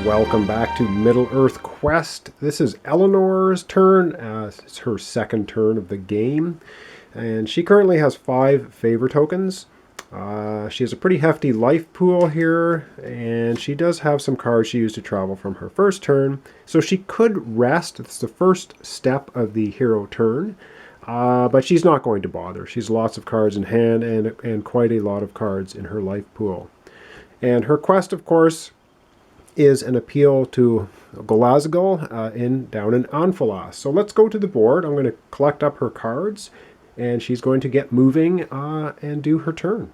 Welcome back to Middle-earth Quest. This is Eleanor's turn. It's her second turn of the game. And she currently has 5 favor tokens. She has a pretty hefty life pool here. And she does have some cards she used to travel from her first turn. So she could rest. It's the first step of the hero turn. But she's not going to bother. She's lots of cards in hand and quite a lot of cards in her life pool. And her quest, of course, is an appeal to Glasgow down in Anfalas. So let's go to the board. I'm going to collect up her cards, and she's going to get moving and do her turn.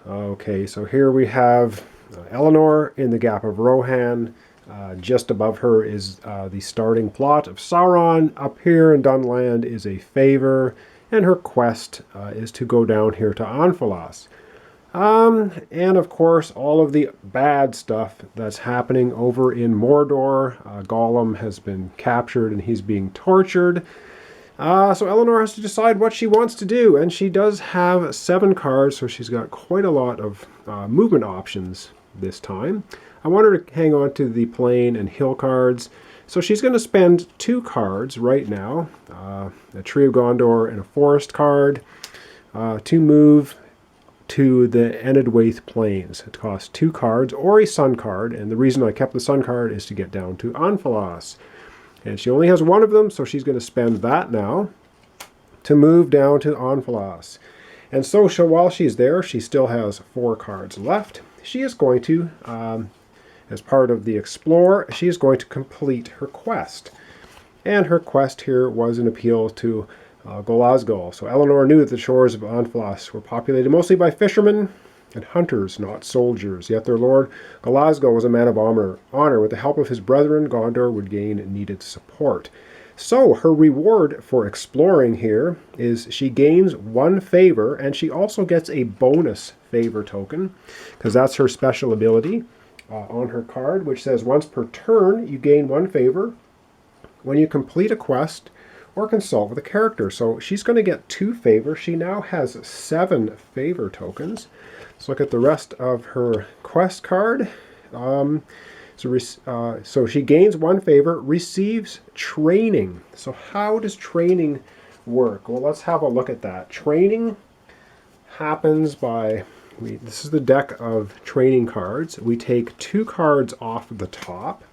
Okay, so here we have Eleanor in the Gap of Rohan. Just above her is the starting plot of Sauron. Up here in Dunland is a favor, and her quest is to go down here to Anfalas. And of course, all of the bad stuff that's happening over in Mordor. Gollum has been captured and he's being tortured. So Eleanor has to decide what she wants to do, and she does have 7 cards, so she's got quite a lot of movement options this time. I want her to hang on to the plain and hill cards, so she's going to spend 2 cards right now, a Tree of Gondor and a Forest card, to move to the Enedwaith Plains. It costs 2 cards or a Sun card, and the reason I kept the Sun card is to get down to Anfalas. And she only has 1 of them, so she's going to spend that now to move down to Anfalas. And so while she's there, she still has 4 cards left. She is going to, as part of the Explore, she is going to complete her quest. And her quest here was an appeal to Glasgow. So Eleanor knew that the shores of Anfalas were populated mostly by fishermen and hunters, not soldiers. Yet their lord Glasgow was a man of honor. With the help of his brethren, Gondor would gain needed support. So her reward for exploring here is she gains 1 favor, and she also gets a bonus favor token, because that's her special ability on her card, which says once per turn you gain 1 favor when you complete a quest or consult with a character. So she's going to get 2 favor. She now has 7 favor tokens. Let's look at the rest of her quest card. So she gains 1 favor, receives training. So how does training work? Well, let's have a look at that. Training happens by, this is the deck of training cards. We take 2 cards off the top,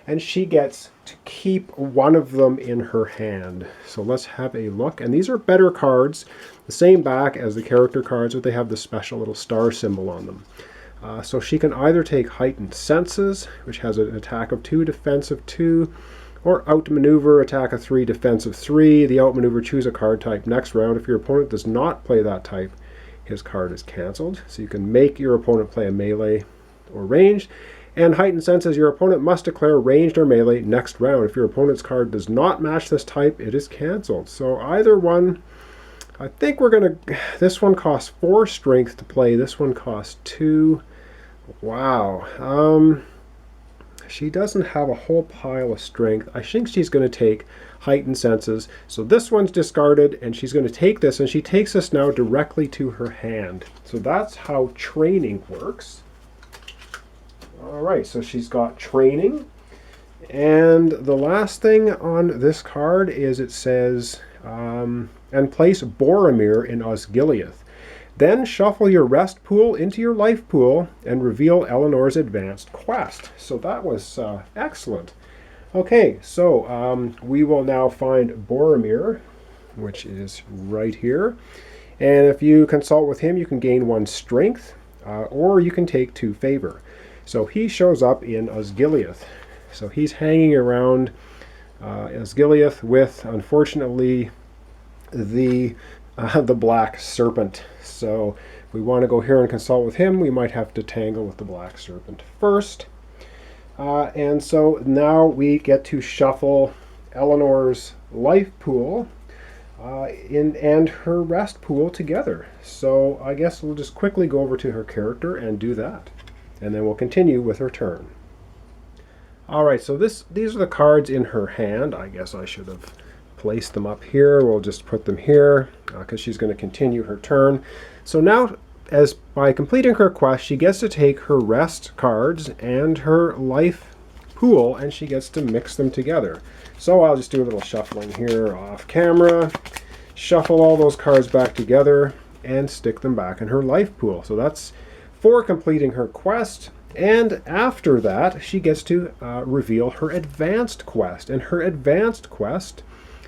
and she gets to keep 1 of them in her hand. So let's have a look. And these are better cards, the same back as the character cards, but they have the special little star symbol on them. So she can either take Heightened Senses, which has an attack of 2, defense of 2, or Outmaneuver, attack of 3, defense of 3. The Outmaneuver, choose a card type next round. If your opponent does not play that type, his card is cancelled. So you can make your opponent play a melee or ranged. And Heightened Senses, your opponent must declare ranged or melee next round. If your opponent's card does not match this type, it is cancelled. So either one, I think we're going to, this one costs 4 strength to play. This one costs 2. Wow. She doesn't have a whole pile of strength. I think she's going to take Heightened Senses. So this one's discarded, and she's going to take this, and she takes this now directly to her hand. So that's how training works. Alright, so she's got training. And the last thing on this card is it says, and place Boromir in Osgiliath. Then shuffle your rest pool into your life pool and reveal Eleanor's advanced quest. So that was excellent. Okay, so we will now find Boromir, which is right here. And if you consult with him, you can gain 1 strength, or you can take 2 favor. So he shows up in Osgiliath. So he's hanging around Osgiliath with, unfortunately, the Black Serpent. So if we want to go here and consult with him, we might have to tangle with the Black Serpent first. And so now we get to shuffle Eleanor's life pool and her rest pool together. So I guess we'll just quickly go over to her character and do that. And then we'll continue with her turn. Alright, so these are the cards in her hand. I guess I should have placed them up here. We'll just put them here because she's going to continue her turn. So now as by completing her quest, she gets to take her rest cards and her life pool, and she gets to mix them together. So I'll just do a little shuffling here off camera, shuffle all those cards back together, and stick them back in her life pool. So that's for completing her quest. And after that, she gets to reveal her advanced quest. And her advanced quest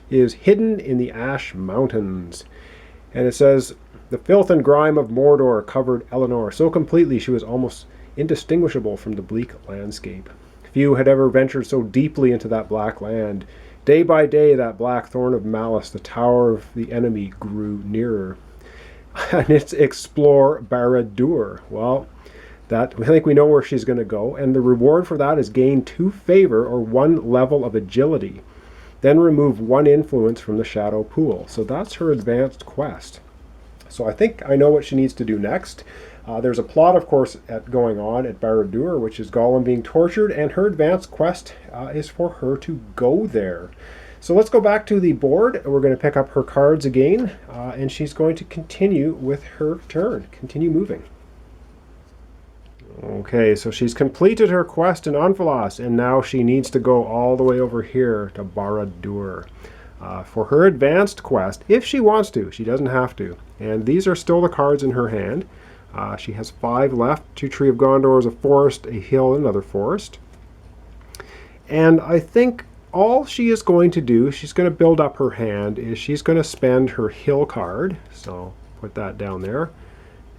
is hidden in the Ash Mountains. And it says, the filth and grime of Mordor covered Eleanor so completely she was almost indistinguishable from the bleak landscape. Few had ever ventured so deeply into that black land. Day by day, that black thorn of malice, the tower of the enemy, grew nearer. And it's explore Barad-dûr. Well, I think we know where she's going to go, and the reward for that is gain 2 favor or 1 level of agility. Then remove 1 influence from the shadow pool. So that's her advanced quest. So I think I know what she needs to do next. There's a plot, of course, going on at Barad-dûr, which is Gollum being tortured, and her advanced quest is for her to go there. So let's go back to the board. We're going to pick up her cards again, and she's going to continue with her turn, continue moving. Okay, so she's completed her quest in Anfalas, and now she needs to go all the way over here to Barad-dûr for her advanced quest, if she wants to. She doesn't have to. And these are still the cards in her hand. She has 5 left. 2 Tree of Gondor is a forest, a hill, and another forest. And I think all she is going to do, she's going to build up her hand, is she's going to spend her hill card. So put that down there.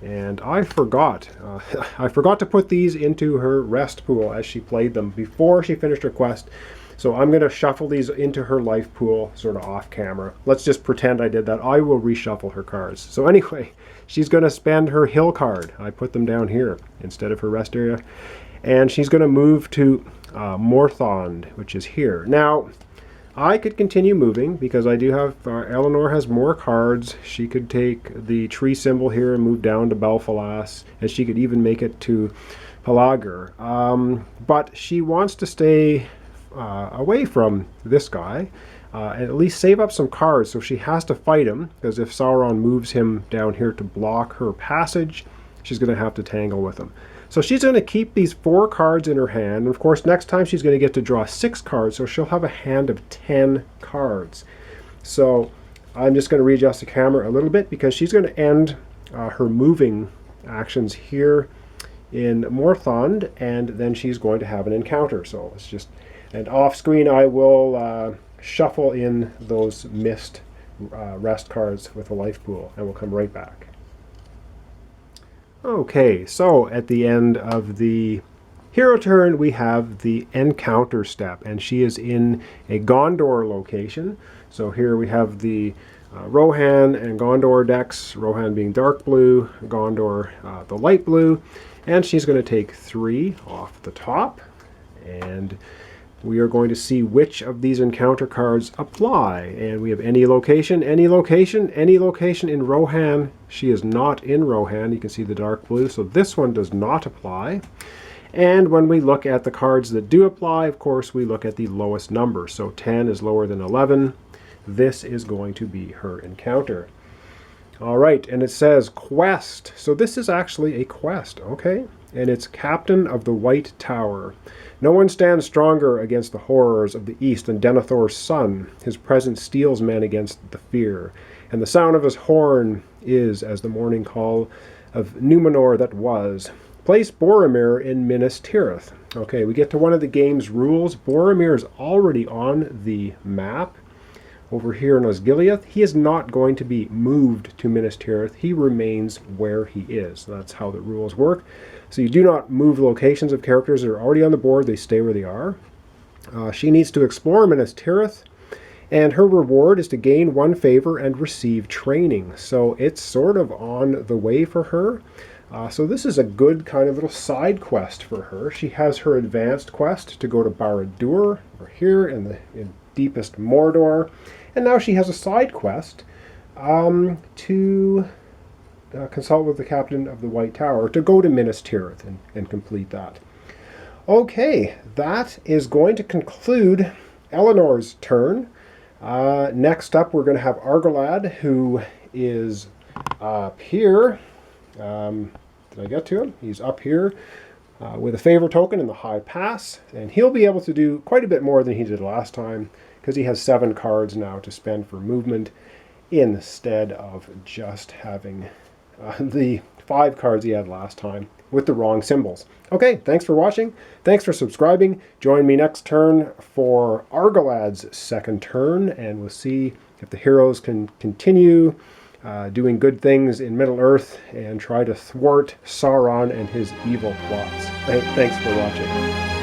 And I forgot to put these into her rest pool as she played them before she finished her quest. So I'm going to shuffle these into her life pool sort of off camera. Let's just pretend I did that. I will reshuffle her cards. So anyway, she's going to spend her hill card. I put them down here instead of her rest area. And she's going to move to Morthond, which is here. Now, I could continue moving because I do have, Eleanor has more cards. She could take the tree symbol here and move down to Belfalas, and she could even make it to Pelagur. But she wants to stay away from this guy and at least save up some cards, so she has to fight him, because if Sauron moves him down here to block her passage, she's going to have to tangle with him. So she's going to keep these 4 cards in her hand. And of course, next time she's going to get to draw 6 cards, so she'll have a hand of 10 cards. So I'm just going to readjust the camera a little bit because she's going to end her moving actions here in Morthond, and then she's going to have an encounter. So it's just, and off screen I will shuffle in those missed rest cards with a life pool, and we'll come right back. Okay, so at the end of the hero turn, we have the encounter step, and she is in a Gondor location. So here we have the Rohan and Gondor decks, Rohan being dark blue, Gondor the light blue, and she's going to take 3 off the top, and we are going to see which of these encounter cards apply. And we have any location, any location, any location in Rohan. She is not in Rohan. You can see the dark blue, so this one does not apply. And when we look at the cards that do apply, of course, we look at the lowest number. So 10 is lower than 11. This is going to be her encounter. All right, and it says quest. So this is actually a quest, okay? And it's Captain of the White Tower. No one stands stronger against the horrors of the east than Denethor's son. His presence steels men against the fear, and the sound of his horn is as the morning call of Numenor that was. Place Boromir in Minas Tirith. Okay, we get to one of the game's rules. Boromir is already on the map over here in Osgiliath. He is not going to be moved to Minas Tirith. He remains where he is. That's how the rules work. So you do not move locations of characters that are already on the board. They stay where they are. She needs to explore Minas Tirith, and her reward is to gain 1 favor and receive training. So it's sort of on the way for her. So this is a good kind of little side quest for her. She has her advanced quest to go to Barad-dûr, over here in deepest Mordor. And now she has a side quest to consult with the Captain of the White Tower to go to Minas Tirith and complete that. Okay, that is going to conclude Eleanor's turn. Next up, we're going to have Argolad, who is up here. Did I get to him? He's up here with a favor token in the high pass, and he'll be able to do quite a bit more than he did last time because he has 7 cards now to spend for movement instead of just having the 5 cards he had last time with the wrong symbols. Okay, thanks for watching. Thanks for subscribing. Join me next turn for Argalad's second turn, and we'll see if the heroes can continue doing good things in Middle-earth and try to thwart Sauron and his evil plots. Thanks for watching.